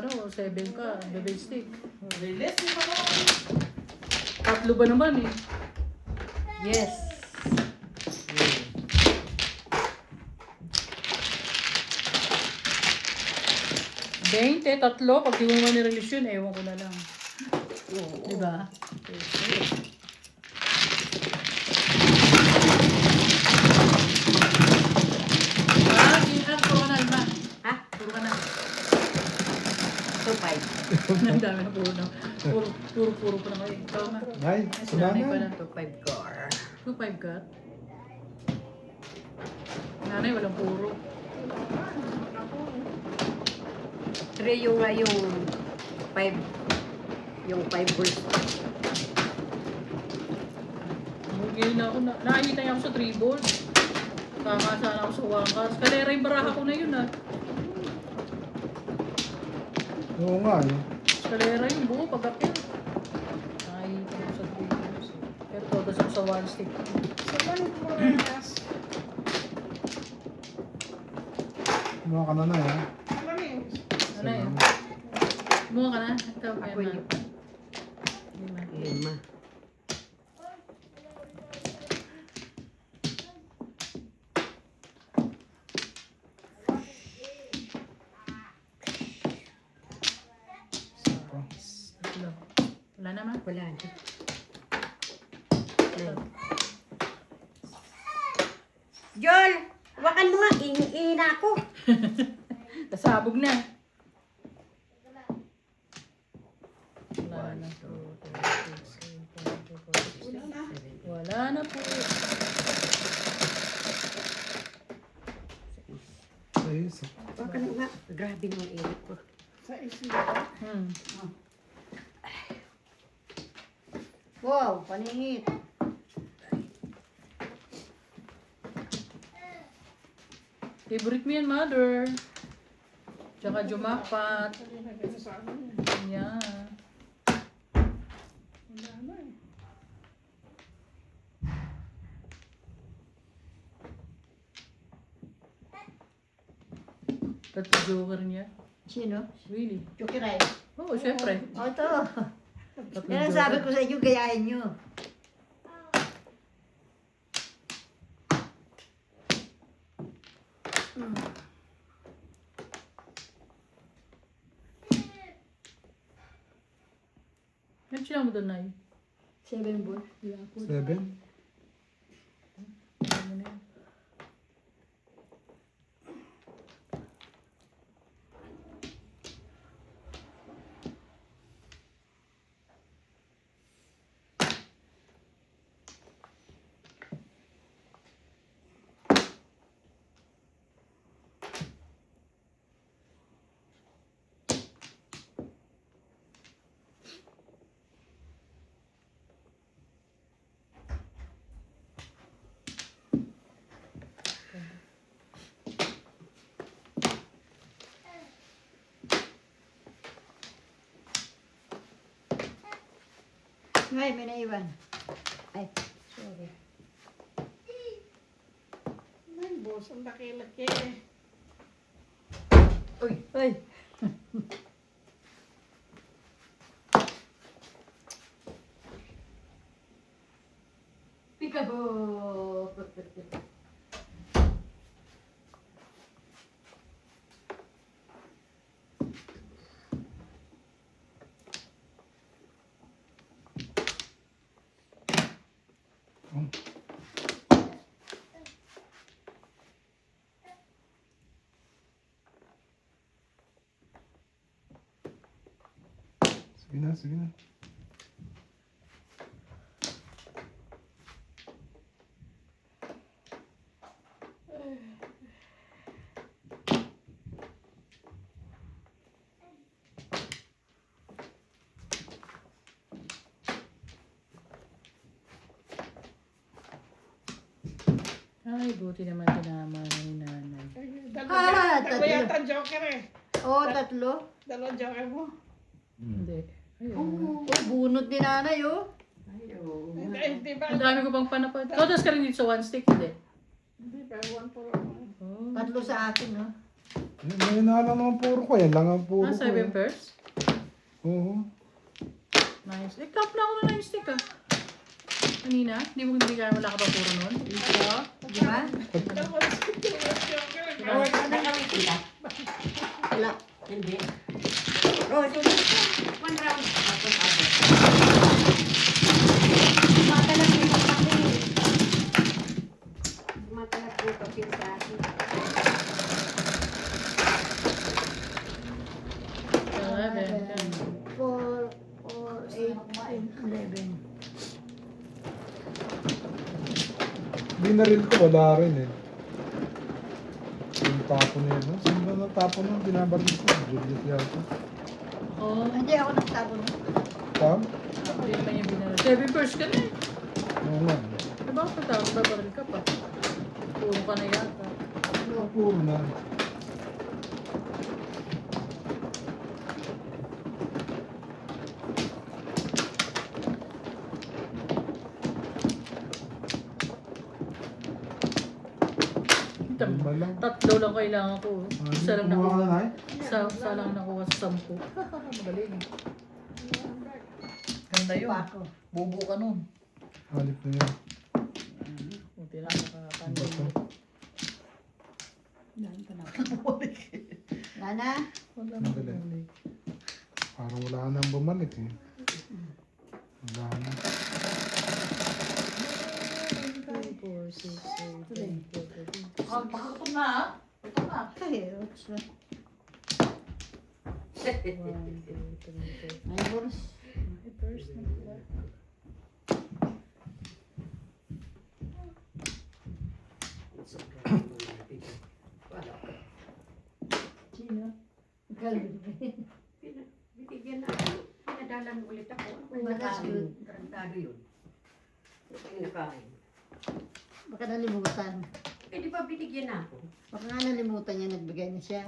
7 ka, double stick. Release mo ka naman. 3 ba naman eh? Yes. 20, 3. Pag di mo naman nirelease yun, ewan ko na lang. Oo. Diba? Puro ka na, Alma. Ha? Puro ka na. 2-5. Ang dami na puro na. Puro pa na kayo. Ikaw na. Ay, Si nanay pa sumama. na. 2-5 car. 2-5 ka? Nanay, walang puro. 3 yung 5. Yung 5 balls. Ngayon na ako, nakikita niya ako sa 3 balls. Kakasaan ako sa wangkas. Kalera yung baraha ko na yun ah. Oo nga eh. Kalera yung buo pag-apil. Nakikita ko sa 3 balls. Pero todos ako sa 1 stick. Mga ka na na eh. Ano yun? Buha ka na? Ito, Ako yan yung na. 5. Tatlo. Wala naman. Wala na. Jol! Wakan mo nga. Ihi na ako. Nasabog na. Wala na po. Wala na po. Ay, Wakan mo nga. Grabe mo ang ihi ko. Wow, paningit. Favorite mo yan, mother. Tsaka jumapat. Yan. Tatlo joker niya. Sino? Really? Chukiray. Oo, syempre. O, ito. Tatlong Yan ang sabi ko sa inyo, gayahin nyo. Ano siya mo doon, Nay? 7 ball. 7. Ano na yun? Ngay, may naiwan. Ay, sorry. Ay, boss, ang laki-laki. Uy, uy. Peekaboo. Sige na, sige na. Ay, buti naman tinama na ni nanay. Tatlo. yata joker eh. Oo, 3. Dalawang joker mo. Hindi. Ayun. Oh, bunot ni nanay, oh. Ay, oh. Hindi ba? Ang dami ko pang panapad. Todos ka rin dito sa 1 stick, hindi? Hindi ba? 1 for 1. Oh. 3 sa akin, no? May na lang naman puro ko. Yan lang ang puro Ah, ko. 7 eh. pairs? Oo. Nice. Eh, tap na ako na 9 stick ah. Kanina? Hindi kaya wala ka pa puro nun? Ito, di ba? Dalawang joker eh. Oh, ito na kami sila. Wala. Hindi. Oh, ito na. One round. Tapos ako. Matalag mo kasi. Matalag mo kasi sa akin. 11. 4, 8, 11. Binaril ko, wala rin eh. Yung tapo na yun, no? Saan ba na tapo na? Binabaril ko. Juliet yata. Oh, Hindi ako nagtago na. Pam? hindi naman yung binara. 7 pairs ka na eh. Oo nga. Eh, bakit patawag? Babaril ka pa. Puro ka na yata. Puro na. Lima lang. Tatlo lang kailangan ko. Isa lang Kumuha ka nakuha. na, Nay? Isa lang nakuha sa 10. Magaling. Ganda yun. Pa ako. Bubo ka nun. Halip na yan. Buti na Ano ba nakakapanin. to? Dahil pa na ako. Nana? Wala Ang galing. magaling. Parang wala nang bumalik eh. Wala na. 2, 4, 6, 8, 9, 10, 11. Oh, baka na ah. Ito na. Ay, otso. 1, 2, 3, 4. Ay, boros. First na pala. Sino? Binigyan na ako. Pinadalan ulit ako. Ang Oh, that's nakain. good. Tarantado yun. Ito yung nakain. Baka nalimutan. Eh, di ba binigyan na ako? Baka nga nalimutan niya, nagbigay na siya.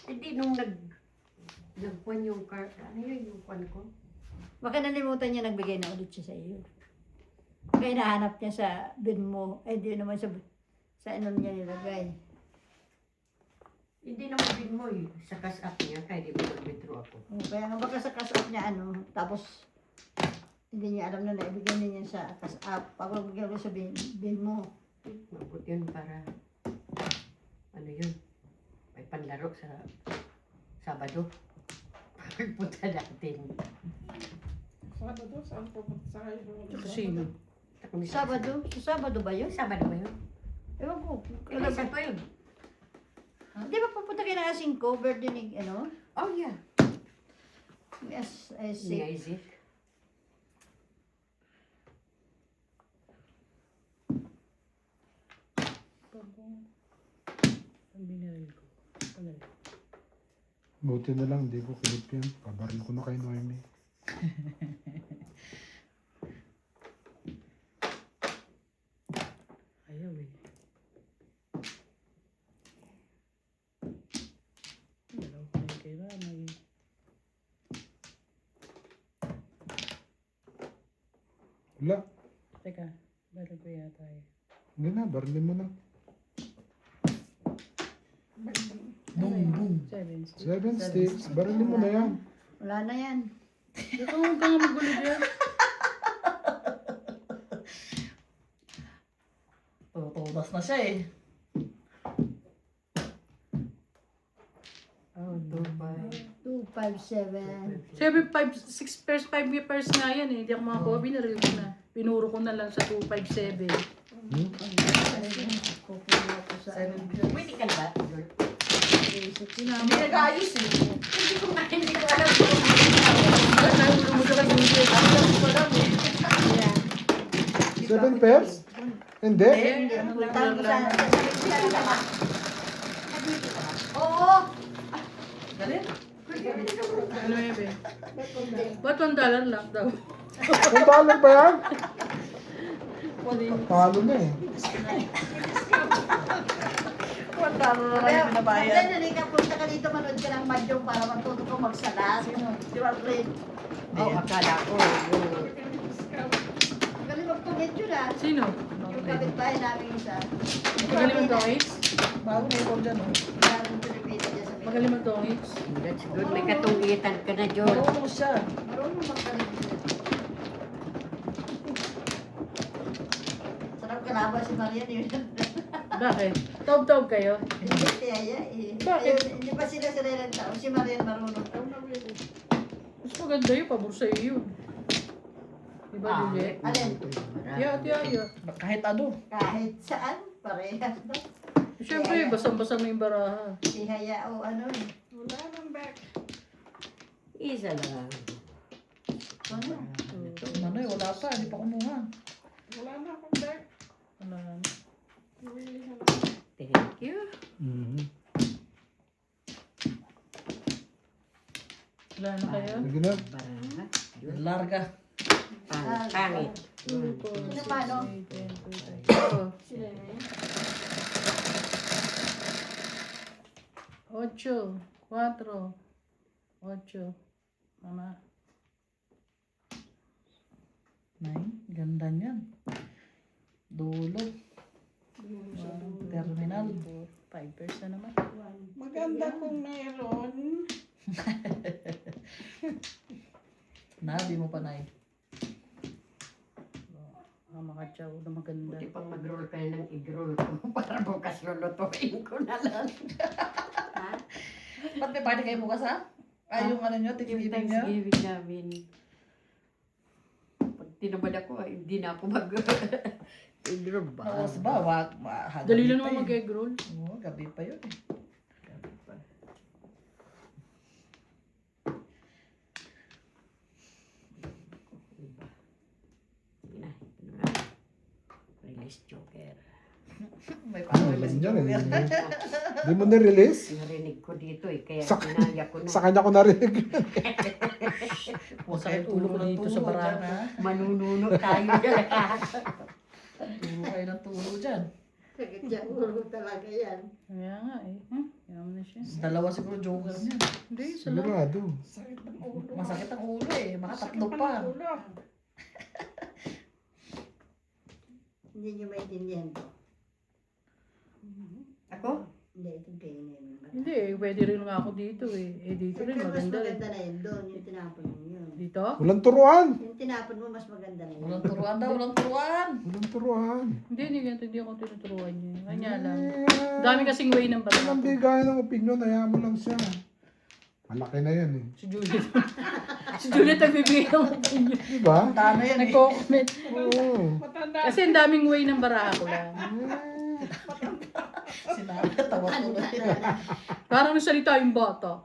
Hindi nung nagkuhan yung car, ano yun yung kuhan ko? Baka nalimutan niya, nagbigay na ulit siya sa iyo. Kaya nahanap niya sa bin mo. Eh, di naman sa ano niya nilagay. Hindi naman din mo eh. Sa cash app niya, kaya di ba nag-withdraw ako? Oh, kaya nga baka sa cash app niya ano, tapos hindi niya alam na naibigay niya sa cash app. Pag magbigay ko sa bin mo. Mabot yun para, ano yun, may panlaro sa Sabado. Pagpunta natin. Saan to? Saan pupunta sa kayo? Sino? Sabado? Sa Sabado ba yun? Sabado ba yun? Ewan ko. Kailan pa yun? Di ba pupunta kayo ng Asing ko? Birthday ni, ano? Oh yeah. Yes, Ni Isaac. Ang binaril ko. Ano? Buti na lang, hindi ko kilip yan. Pabaril ko na kay Noemi. Ayaw eh. Dalaw ko na kailangan eh. Wala. Teka, baril ko yata eh. Hindi na, barilin mo na. Boom, boom. 7 sticks. 7 sticks. Barilin mo na yan. Wala na yan. Ikaw huwag kang magulo dyan. Tutudas na siya eh. Oh, 2-5. 257. 7, 5, 6 pairs, 5 pairs nga yan eh. Hindi ako makakuha, binaril ko na. Pinuro ko na lang sa 257. Hmm? Kukuha ko sa Pwede ka na ba? Sinama Hindi ko. nag-ayos eh. Hindi ko alam kung Nahulog mo sa kagulid. Yeah. 7 pairs? Hindi. Eh, ano lang Tawag ko lang. sa... Oo! Galit? Ano yun eh? Ba't $1 lang daw? Kung talo ba yan? Talo na eh. Kaya, dali ka, punta ka dito, manood ka ng madyong para matuto ko magsalat. Di ba, Fred? Oh, akala ko. Galing magtungit yun ah. Sino? Yung kapitbahay namin isa. Magaling mo guys? Bago may ikaw dyan, oh. Bagong Pilipino dyan sa Magaling mag-dongits. That's good. May katungitan ka na, John. Marunong siya. Marunong magkalit dyan. Sarap kalaban si Marian yun. Bakit? Taob-taob kayo? Hindi kaya eh. Bakit? Ayun, hindi pa sila ilang taon. Si Marian marunong. Mas maganda yun, pabor sa'yo yun. Diba, Juliet? Alin? Tiya. Kahit ano. Kahit saan, parehas ba? Siyempre, basang-basang na yung baraha. Si Haya o ano eh. Wala nang back. Isa lang. Ano? Manoy, wala pa. Hindi pa kumuha. Wala na akong back. Ano yan? Bumili na lang. Thank you. Mhm. Wala na kayo? Sige na. Baraha. Larga. Pangit. Sino paano? Oo. Sila na yun. 8, 4, 8. Mama. 9. Ganda niyan. Dulo. Terminal. 5 na naman. Maganda kung mayroon. Nabi mo pa, Nay. Makatsaw na maganda. Buti pa mag-roll ka na ng egg-roll ko para bukas lulutuin ko na lang. Ba't may party kayo bukas, ha? Ay, yung ano nyo, Yung tigil-ibig nyo? Thanksgiving namin. Pag tinabad ako, hindi na ako mag-egg-roll ba? Nawas ba? Wag. Dali lang naman mag-egg roll. Oo, gabi pa yun eh. Release Joker. May Ano pa-release lang yan joker. eh. Di mo na-release? Narinig ko dito eh, kaya Sa- sinaya ko na. Sa kanya ko narinig. Huwag Sakit kayo ulo ko tulo ng dito sa tulo barako. dyan, ha? Manununo tayo dyan. Tulo kayo ng tulo dyan. Sakit siya, ulo talaga yan. Kaya nga eh. Yaman na siya. Dalawa siguro joker niya. Hindi, isa lang. Sigurado. Sakit ng ulo. Masakit ang ulo eh. Makatatlo Sakit pa. ng ulo. Hindi niyo maintindihan ko. Ako? Hindi, itong kainin. Hindi eh, pwede rin nga ako dito eh. Eh dito rin Siyempre, mas maganda eh. maganda na yun doon, yung tinapon mo yun. Dito? Walang turuan. Yung tinapon mo, mas maganda na yun. Walang turuan daw, walang turuan. Walang turuan. Hindi ganito. Hindi ako tinuturuan niya. Kanya lang. Dami kasing way ng bata. Walang bigay ng opinion. Hayaan mo lang siya. Malaki na yan eh. Si Juliet. Si Juliet nagbibigay ng opinion. Diba? Tano yan eh. Nagko-comment. Oo. Matanda. Kasi ang daming way ng baraha ko lang. Sinabi, tawa tuloy. Parang nasalita yung bata.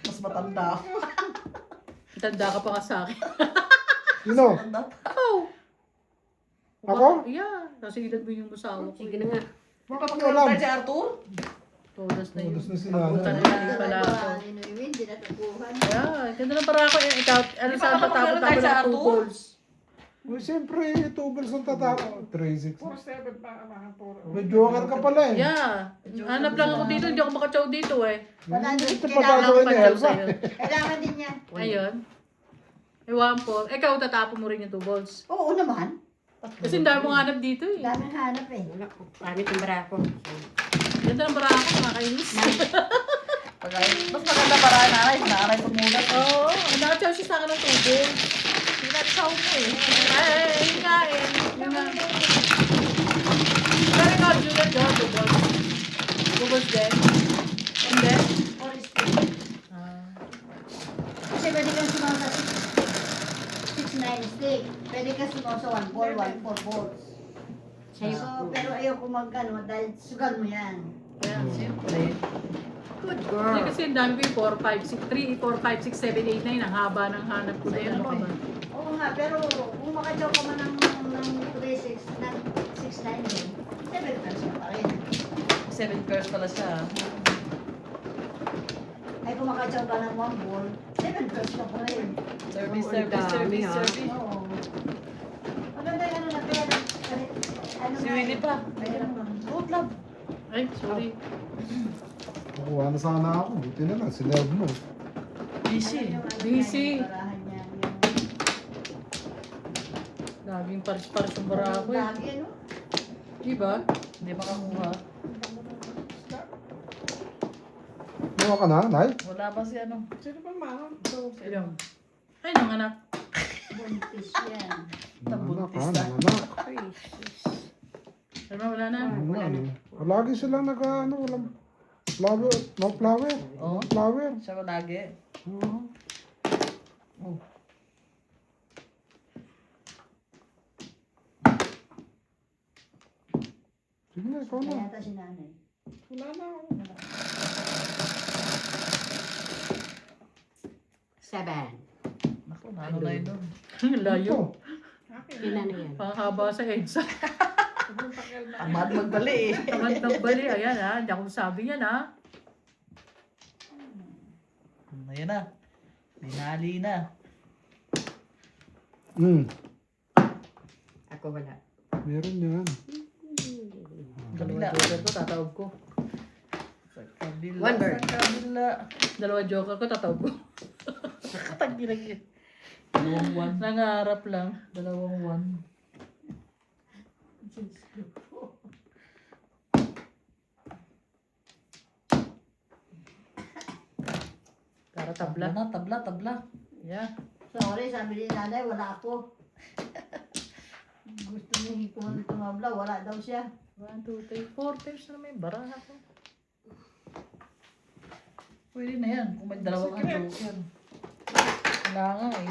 Mas matanda. Tanda ka pa ka sa akin. Sino? Matanda pa. Oh! Ako? Yeah. Kasi edad mo yung masawa ko. Sige na nga. Makapag-alam tayo si Arthur? Todas na yun. Todas na sila. Napunta na yun pala ako. Hindi natukuhan. Yeah, ganda ng para ako. Ikaw, ano Di ba saan kapag tatapon meron tayo tapon sa ng 2 Arthur? balls? Uy, siyempre, tubers ang tatako. 3-6. 4-7 pa mga puro. May joker ka pala eh. Yeah. Hanap lang ako dito. Hindi ako makatsaw dito eh. Wala din. Ito pa Kailangan gagawin ni Patsaw Elsa. sa'yo. Kailangan din niya. Ayun. Ewan po. Ikaw, tatapon mo rin yung 2 balls. Oo naman. Kasi ang dami mong hanap dito eh. Daming hanap eh. Wala ko. Pangit ang barako. Ganda ng bara ako. Nakakainis. Mas maganda para nanay. Nanay tumulat. Oo. Nakatsaw siya sa akin ng 2 balls. Pinatsaw mo eh. Ay, yun nga eh. Yun nga. Pero ikaw, Juliet, 2 balls. 2 balls din. Hindi. Or stick. Kasi pwede kang sumaw sa 6-9 stick. Pwede kang sumaw sa 1 ball, 1 4 balls. Sa'yo. So, pero ayoko mag-ano dahil sugal mo yan. Kaya, Siyempre. Good Hindi girl. kasi ang dami ko yung 4, 5, 6, 3, 4, 5, 6, 7, 8, 9. Ang haba ng hanap ko na ano ka ba? Oo nga, pero kung makadyaw ka man ng 3-6, ng 6-9 din, 7 pesos pa rin. 7 curves pala siya. Ay kung makadyaw ka ng 1 ball, 7 pesos pa rin. Service, Oo, service, ang dami, service, ha? service. Oo. Maganda yung ano na pera. Ano Si nga Winnie eh, pa. mahirap nun. Good love. Ay, sorry. Kukuha na sana ako. Buti na lang. Sinerve mo. Busy. Ano yung ano Busy. niya, yung barahan niya, yung- Laging pares-pares yung bara ko eh. Lagi ano? Diba? Hindi makakuha. Buha ka na, Nay? Wala pa si ano. Sino ba mahal? Ilang. Ay, nang anak. Buntis yan. Nanganak Nabuntis ha, na. nanganak. Precious. Ano, wala na. Wala na. Lagi silang walang flower, no flower. Oo. No flower. Siya ko lagi. Oo. Oh. Sige na, ikaw na. Kaya yata si nanay. Wala na. 7. Naku, ano na yun doon. Layo. Akin. Ilan na yan? Panghaba sa EDSA. Pumunta kayo na. Tamad magbali eh. Tamad ng bali. Ayan ha. Hindi ako sabi yan ha. Ayan na. Binali na. Ako wala. Meron yan. Dalawa joker ko, tatawag ko. Sa kabila. One bird. Sa kabila. Dalawa joker ko, tatawag ko. Tagilagin. Dalawang one. Nangarap lang. Dalawang one. Para Tabla tabla. na, tabla, tabla. Yeah. Sorry, sabi ni nanay, wala ako. Gusto niya kung tumabla, wala daw siya. 1, 2, 3, 4 times na may baraha ko. Pwede na yan. Kung may dalawang joker. Wala nga eh.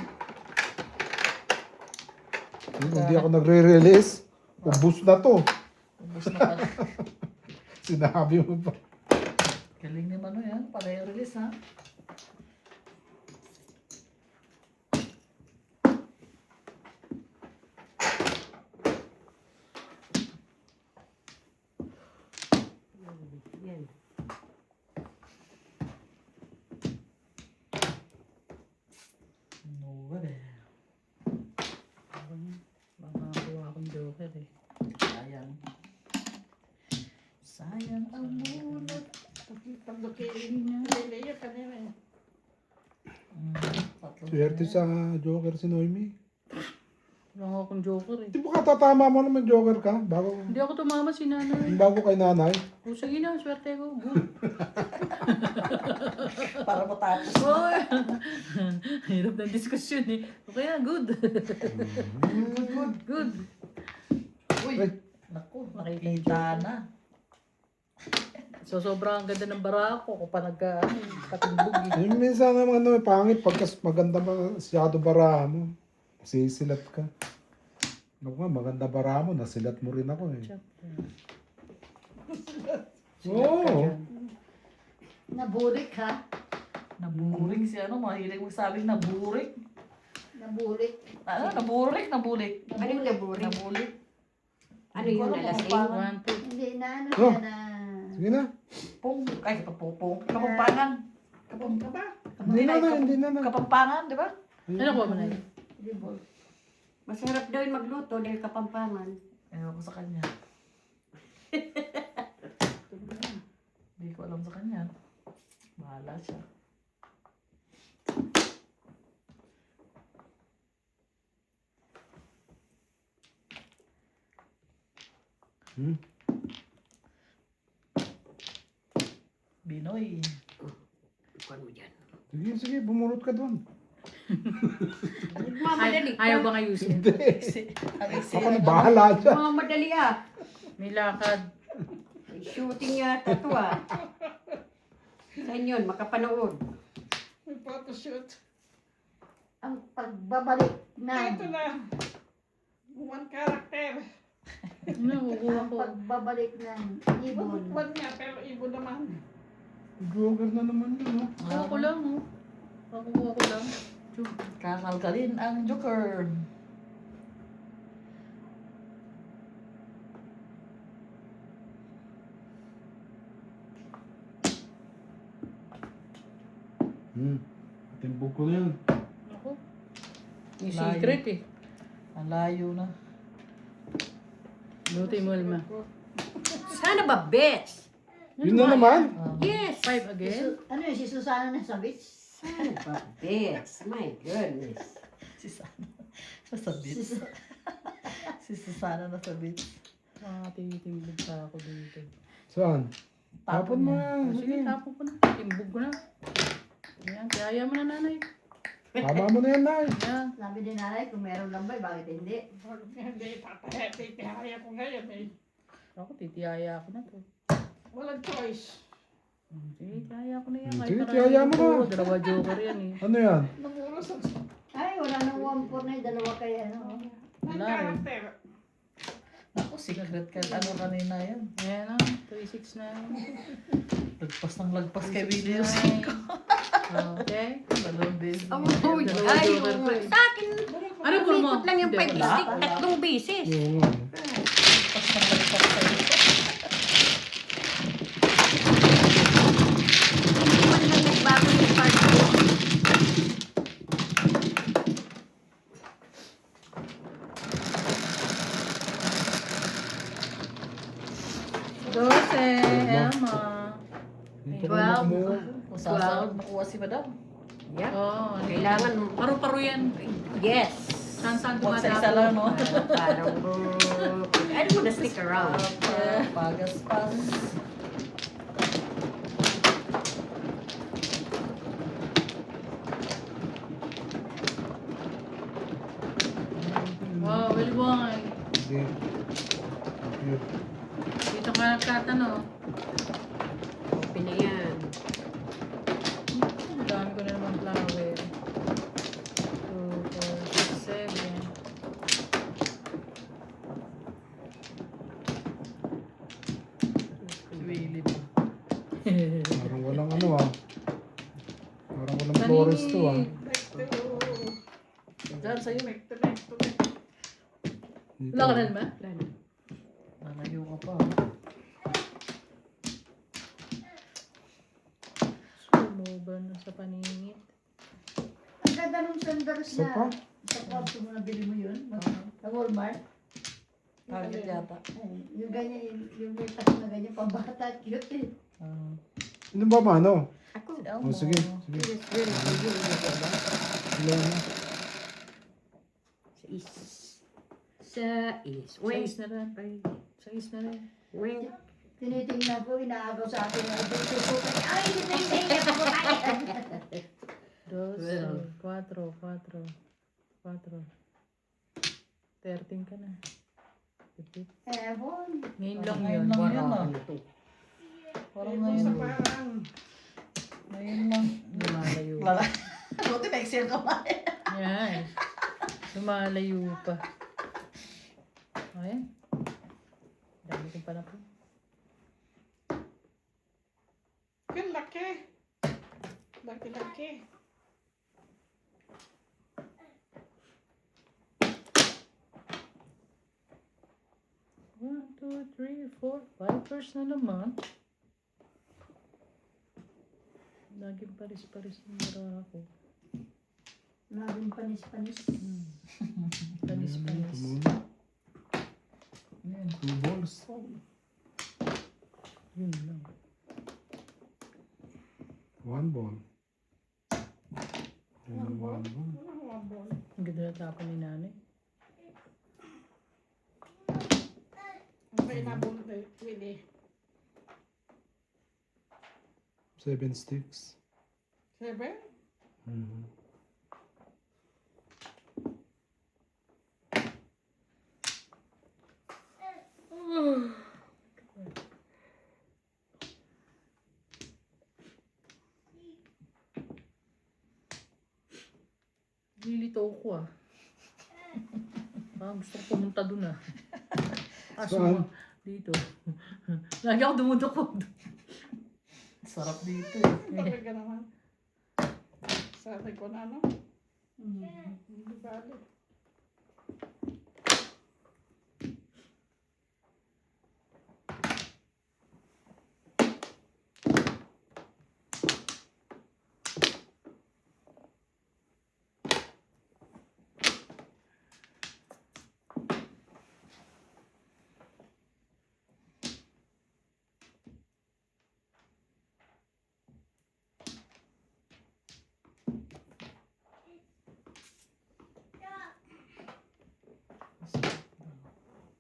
Hindi ako nagre-release. Ubus na to. Ubus na pala. Sinabi mo pa. Galing naman o yan. Pareho release ha. Yan. No way. Baka kuha akong joker eh. Sayang. Sayang ang bulat. Leleyo kanina eh. Tatlo. Swerte sa Joker si Noemi. Wala nga akong joker eh. Di ba katatama mo naman Joker ka? Hindi ako tumama si nanay. Bago kay nanay. O sige na, swerte ko. Good. Para matapos. Oy! Hirap ng diskusyon eh. Okay na, good. Good. Uy. Naku, nakikita na. So sobrang ganda ng bara ko kung pa nagkatimbog eh. Yung minsan naman may pangit pagkas maganda masyado bara mo. Sisilat ka. Naku nga, maganda bara mo. Nasilat mo rin ako eh. Oo. Naburik ha? Naburik si ano, mahilig magsabing naburik. Naburik. Ano, naburik, nabulik. Ano yung naburing? Nabulik. Ano yung Wala nalasing? kapampangan. 1, 2. Hindi na ano Oh. siya na... Sige na. Pung, ay, kapupong. Kapampangan. Kapag ka ba? Hindi na na, hindi na na. Kapampangan, di ba? Ano ko ba na yun? Masarap daw yung magluto dahil kapampangan. Ewan ko sa kanya. Hindi ko alam sa kanya. Bahala siya. Binoy. Kuhan mo dyan. Sige, sige, bumunot ka doon. Mamadali ka. Ayaw bang ayusin? Ang isi. Ako na bahala siya. Mamadali ah. May lakad. May shooting yata to ah. Saan yun? Makapanood. May photoshoot. Ang pagbabalik Ito ng... na. One character. Ano, kukuha Ang ko. pagbabalik ng ibon. One nga, pero ibo naman. Joker na naman yun, ha? Kukuha ko lang oh. Kukuha ko lang. Kakalkalin ang Joker. Timbog ko na yun. Ako. Yung secret eh. Ang layo na. Buti mo, Alma. Sana ba best? Yun na naman. Yes. 5 again? Ano yun, si Susana na sa beach? Sana ba best? My goodness. Si Sana. Sa beach. Si Susana na sa beach. Titimbog pa ako dito. Saan? Tapon mo niya. na. Sige, tapo ko na. Timbog ko na. Ayan, kaya mo na nanay. Tama mo na yan, Nay. Ayan. Sabi ni nanay, kung meron lambay, bakit hindi? Hindi, titihaya ko ngayon eh. Ako, titiyaya ko na to. Walang choice. Sige, tiyaya ko na yan. Sige, Kahit tiyaya mo marami na. ko, dalawa joker yan eh. Ano yan? Namuro sa Ay, wala nang 1-4 na yung dalawa kaya, ano. ng Wala eh. karakter. Ako, secret ka. Ano kanina yan? Ayan na, 3-6 na. Lagpas ng lagpas kay Willie. Okay. Dalawang beses. Oh, Dalawa ay, joker ko eh. sa akin, Ano po mo? umikot lang yung Hindi, 5 wala. stick, 3 beses. Oo nga. Lagpas ng lagpas kayo. Hindi man lang nagbago yung part ko. Dose, Elma. Dito ka Well, mo. Kung sasahod, makuha si Madam. Yeah. Oo. Kailangan mo. Paru-paro yan. Yes. Saan Huwag sa isa lang, no? Parang, I don't wanna stick around. Pagaspas. Wow, Wilbon. Sige. Cute. Dito ka nagtatanong. Open na yan. Ang dami ko na naman flower. 2, 4, 6, 7. Si Willie pa. Parang walang ano ah. Parang walang flores to ah. Diyan, sa'yo. Next. Dito. Wala ka na ba? Nalayo ka pa. Sumuban na sa paningit. Ang ganda nung sandals Isa pa? na, sa kwarto mo nabili mo yun, sa Walmart. Target yata. Ay, yung ganyan, yung may tax na ganyan, pambata, cute eh. Ano ba mano? Ako. Si Elmo. Oh, sige. Sige. Yes, very good. Wala na. Sa is. Wait. Sais na rin. Sais na rin. Wait. Tinitingnan ko, inaagaw sa akin na ito, susukan. Ay, hindi, pabutayan. 2, 4, 4. 13 ka na. Tipid. Ewan. Ngayon lang Ngayon yun. lang yan, ah. Parang ngayon. Sa parang, Ngayon lang. Lumalayo. Lala. Buti na exhale ka pa. Yan. Lumalayo pa. Ayan. Dami ko pala po. laki. Laki. One, two, three, four, 5 pairs na naman. Laging paris-paris yung mara ako. Laging panis-panis. Panis-panis. Yan. 2 balls. Yun lang. 1 ball. Yan, 1 ball. Ang ganda na tapon ni nanay. Okay na ball Willie. 7 sticks. 7? Mhm. Lilito ko ah. Parang gusto ko pumunta dun ah. Saan? Dito. Lagi ako dumudukod. Sarap dito eh. Sabi ka naman. Sabi ko na ano? Hindi bali.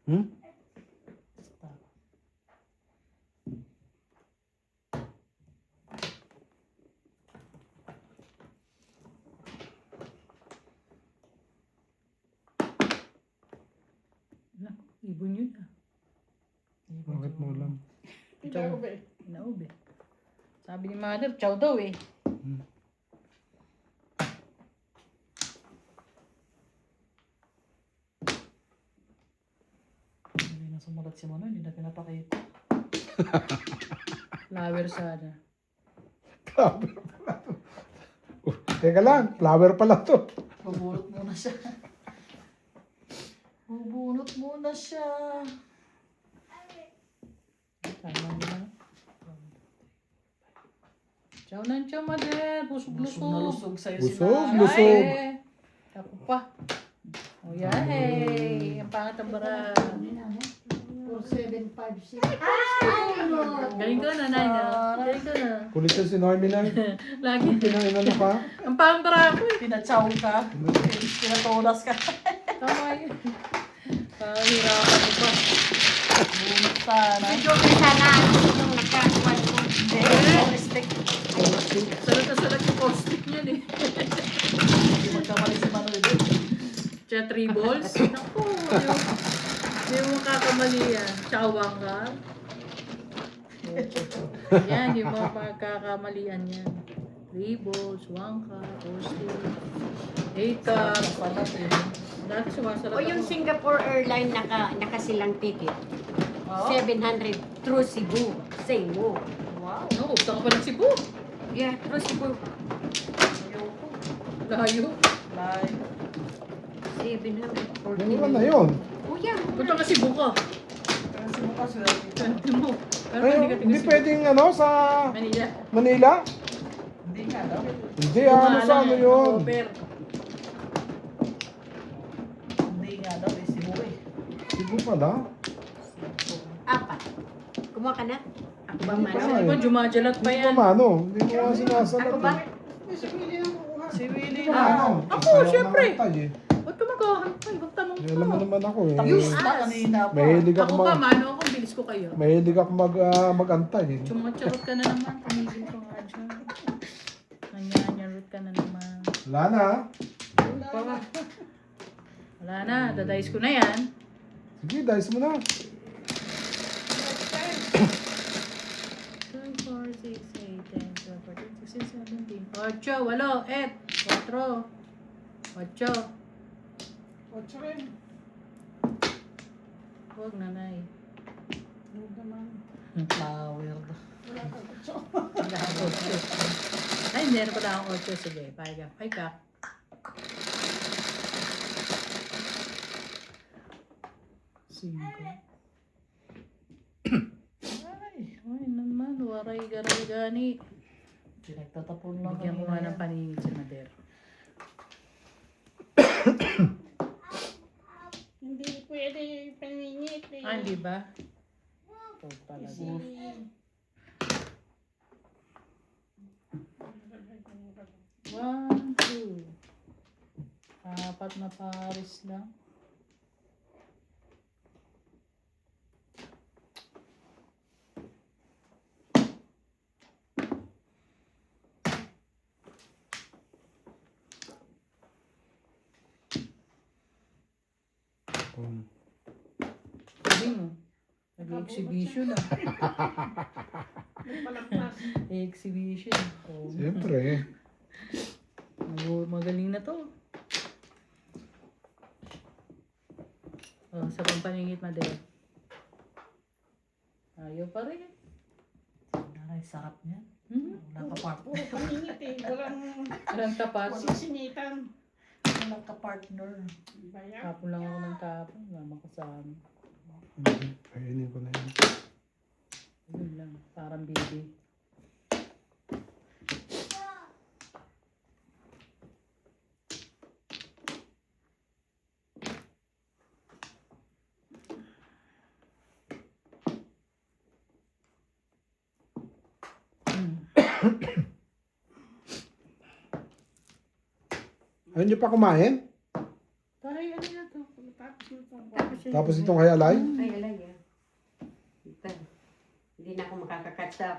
Hmm? Ibon yun ah. Bakit mo alam? Ikaw ba? Inaube. Sabi ni mother, chow daw eh. Hindi na sumulat si Mano, hindi na pinapakita. Flower sana. Flower pala to. Teka lang, flower pala to. Bubunot muna siya. Bubunot muna siya. Tama nila. Chow na chow, mother. Busog na Busog-lusog. lusog sa'yo si Busog, Mano. lusog. Ay, ako pa. Oh, yay. Ang pangat ang bara. 4756. Galing ko na, Nay. Galing ko na. Kulit siya si Noemi na. Lagi. Pinanginan ka. Ang pangat bara ako eh. Pinachow ka. Pinatolas ka. Tama yun. Pahirapan mo pa. Bunot sana. Medyo may sana yung nakakuan mo. Hindi, stick. Salat na salat yung caustic niyan eh. Hindi magkamali si Mano dito. Siya 3 balls. Naku, hindi mo makakamali yan. Chawang ka. Yan, yung mga pagkakamalian yan. 3 balls, wangka, caustic, 8 cups. Salat eh. Dati sumasalat O yung ako. Singapore Airlines nakasilang ticket. Oh? 700 through Cebu. Say mo. Wow. No, gusto ka pa ng Cebu. Yeah, through Cebu. Ayoko. Layo. Like. 740. Mura na yun. Oh, yeah. Punta ka Cebu ka. Kasi mo kasi dati. Swerte mo. Pero Ay, hindi ka hindi tiga pwedeng ano sa Manila. Manila? Hindi nga daw. Hindi, ano sa ano yun? Over. Hindi nga daw eh. Cebu eh. Cebu pala. 4. Kumuha ka na? Ako ba, Hindi pa Mano? nga Ano ba, jumajalat pa Hindi yan. ko mano. Hindi ko nga sinasalat. Ako ba? Si Willie Hindi ko na. mano. Ako, Ayaw syempre. nakantay eh. Ba't ka maghahantay? Ba't tanong Eh, alam mo ka? naman ako eh. Tapos na kanina pa. Mahilig ako Ako pa, mano ako, bilis ko kayo. magantay eh. Chumatcharot ka na naman. Tumigil ko nga dyan. Nanyanyarot ka na naman. Wala na. Wala na, dadayis ko na yan. Sige, dice mo na. 2, 4, 6, 8, 10, 12, 14, 16, 17. 8, 8, 4, 8. 8 rin. Huwag nanay. Huwag naman. Flower. Wala ka 8. Wala akong 8. Ay, meron pala akong 8. Sige, payag. Ay ka. Cinco. Ay naman, waray garay gani. Pinagtatapon lang. Bigyan ko nga ng paningit si Mader. Hindi pwede paningit eh. Ah, hindi ba? Ito talaga. One, two. 4 na pares lang. Sabi mo, nag-exhibition ah. Nagpalagpas. Exhibition. Oh, Siyempre. magaling na to. Oh, sa pampaningit, Mader. Ayaw pa rin. Ay, sarap niya. Hmm? Wala ka partner. Puro paningit eh. Walang tapat. Walang sinitan. Wala ka partner. Bayan. Kapon lang ako ng kapon. Mama ko sa amin. Kainin ko na yun. Yun lang. Parang baby. Ayaw niyo pa kumain? Tayo, ano na to? Tapos itong kay Alay? Ay, alay ah. Ito. Hindi na ako makaka-catch up.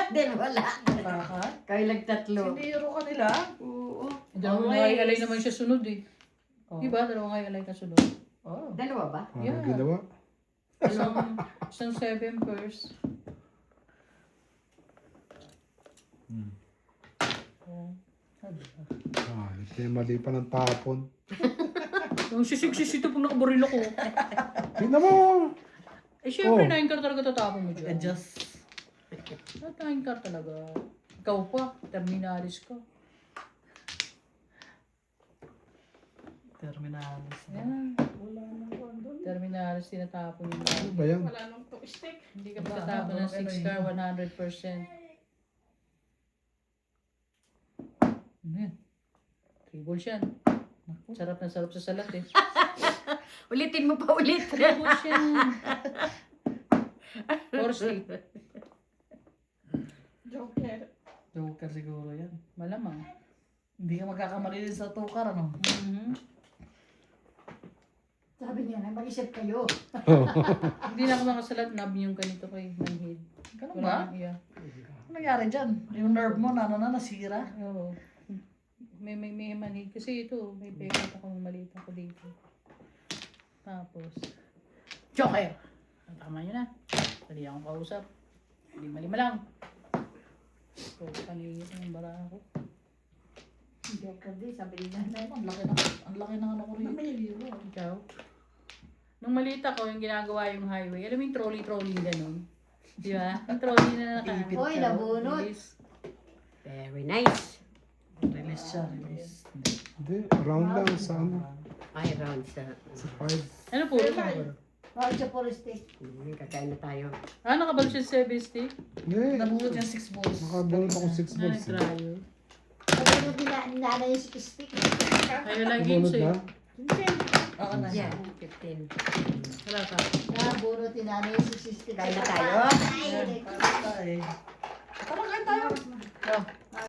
Dahil wala. Bakit? Kaya lang 3. Siniro ka nila? Oo. Dalawang Always. ngay alay naman siya sunod eh. Oh. Diba? Dalawang ngay alay ka sunod. Oh. Dalawa ba? Parang Yeah. ginawa. Isang 7 purse. Oh. Ito yung mali pa ng tapon. Yung sisig-sisig ito pag nakabaril ako. Tingnan mo! Eh, syempre, Oh. 9 car talaga tatapon mo dyan. Adjust. 9 car talaga. Ikaw pa, terminalis ka. Terminalis. Yan. Wala nang kuwan doon. Terminalis, tinatapon yung Ano ba yan? Wala nang stick. Hindi ka matatapon ng 6 car 100%. Ano yan? 3 balls yan. Sarap na sarap sa salat eh. Ulitin mo pa ulit. 3 balls yan. 40. Joker. Joker siguro yan. Malamang. Hindi ka magkakamali din sa tukar, ano? Sabi niya na, mag-isip kayo. Hindi na ako makasalat. Nabi yung ganito kay Manhid. Ganun ba? Yeah. Ano nangyari dyan? Yung nerve mo na, nasira? Oo. May manhid. Kasi ito, may pekot ako ng maliit ako dito. Tapos, Joker! Tama nyo na. Dali akong kausap. Lima-lima lang. So, paningit ng bara ako. Joker din, sabi ni nanay. Ang laki ng ano ko rin. Ikaw? Nung maliit ako, yung ginagawa yung highway, alam mo yung trolley gano'n? Di ba? Yung trolley na Ipit Hoy, ka. nabunot. Bilis. Very nice. Release siya, release. Hindi, round lang sa ano. Ay, round sa... Sa 5. Ano po? Bakit siya puro stick? Kakain na tayo. Ah, nakabal siya 7 stick? Hindi, Nabunod yung 6 balls. nakabunod ako 6 Ah, balls. nagtrayo. Sabi mo ni nanay yung stick. Ayun lang games Nakabunod eh. na. Oo na. Yeah, 15. Wala ka. Nabunot ni nanay yung stick. Kain na tayo. Ay, Basta eh.